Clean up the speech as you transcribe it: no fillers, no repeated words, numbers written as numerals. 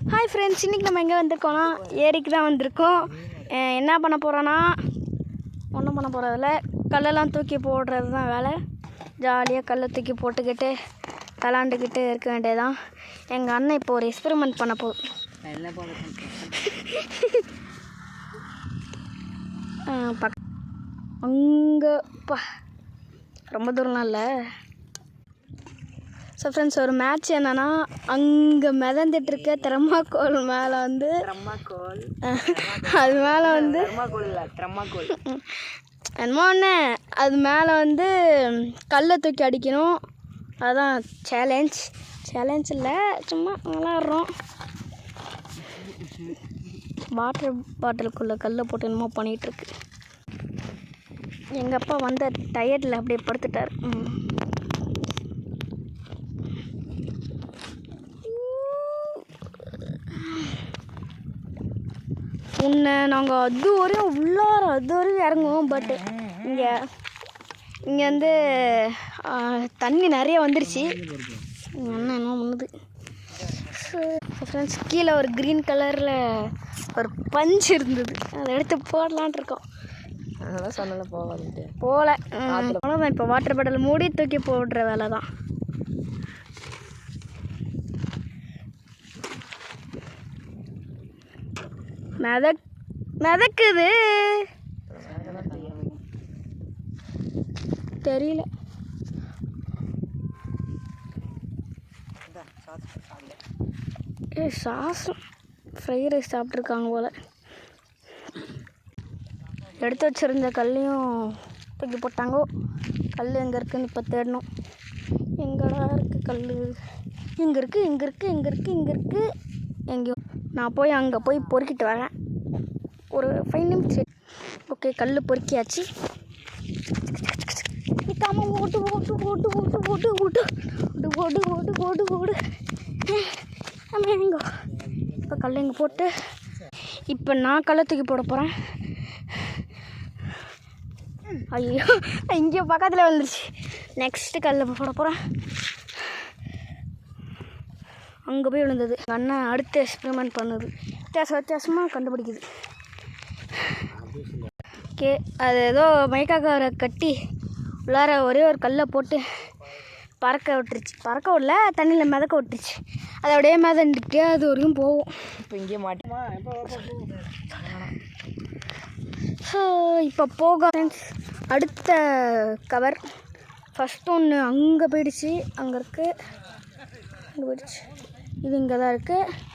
Hi friends, இன்றைக்கி நம்ம எங்கே வந்திருக்கோன்னா ஏரிக்கு தான் வந்திருக்கோம். என்ன பண்ண போகிறோன்னா ஒன்றும் பண்ண போகிறதில்ல, கல்லெல்லாம் தூக்கி போடுறது தான் வேலை. ஜாலியாக கல்லை தூக்கி போட்டுக்கிட்டு விளாண்டுக்கிட்டு இருக்க வேண்டியதான். எங்கள் அண்ணன் இப்போ ஒரு எக்ஸ்பெரிமெண்ட் பண்ண போகுது. அங்கே ரொம்ப தூரம்லாம் இல்லை. ஸோ ஃப்ரெண்ட்ஸ், ஒரு மேட்ச் என்னென்னா, அங்கே மிதந்துட்டுருக்க தெர்மாக்கோல் மேலே வந்து அது மேலே வந்து என்னமோ ஒன்று அது மேலே வந்து கல்லை தூக்கி அடிக்கணும். அதுதான் சேலஞ்ச் இல்லை, சும்மா விளாட்றோம். வாட்டர் பாட்டிலுக்குள்ளே கல்லை போட்டு என்னமோ பண்ணிகிட்ருக்கு. எங்கள் அப்பா வந்த டயர்டில் அப்படியே படுத்துட்டார். உன்னை நாங்கள் அது வரையும் இறங்குவோம். பட்டு இங்கே வந்து தண்ணி நிறைய வந்துருச்சு. அண்ணன் என்ன பண்ணுது? ஃப்ரெண்ட்ஸ், கீழே ஒரு க்ரீன் கலரில் ஒரு பஞ்ச் இருந்தது, அதை எடுத்து போடலான் இருக்கோம். அதெல்லாம் சொன்னால போகாதுன்ட்டு போகல. அவ்வளோதான், இப்போ வாட்டர் பாட்டில் மூடி தூக்கி போடுற வேலை தான். மிதக்குது தெரியல. சாசம் ஃப்ரைட் ரைஸ் சாப்பிட்ருக்காங்க போல். எடுத்து வச்சுருந்த கல்லையும் தூக்கி போட்டாங்கோ. கல் எங்கே இருக்குதுன்னு இப்போ தேடணும். எங்கடா இருக்குது கல்? இங்கே இருக்குது. எங்கேயோ நான் போய் அங்கே போய் பொறுக்கிட்டு வரேன். ஒரு 5 நிமிஷம். ஓகே, கல் பொறுக்கியாச்சு. நிற்காமல் ஓட்டு எங்கோ. இப்போ கல் இங்கே போட்டு இப்போ நான் கல்லை தூக்கி போட போகிறேன். ஐயோ, இங்கே பக்கத்தில் வந்துருச்சு. நெக்ஸ்ட்டு கல்லை போட போகிறேன். அங்கே போய் விழுந்தது. அண்ணன் அடுத்த எக்ஸ்பெரிமெண்ட் பண்ணுது. வித்தியாசமாக கண்டுபிடிக்குது. ஓகே, அது ஏதோ மைக்காக்காரை கட்டி உள்ளார ஒரே ஒரு கல்லை போட்டு பறக்க விடல, தண்ணியில் மிதக்க விட்டுருச்சு. அதை அப்படியே மிதந்துட்டே அது வரைக்கும் போகும். இப்போ இங்கே மாட்டோமா? ஸோ இப்போ போக அடுத்த கவர். ஃபஸ்ட்டு ஒன்று அங்கே போயிடுச்சு, அங்கே இருக்குது, இது இங்கே தான் இருக்குது.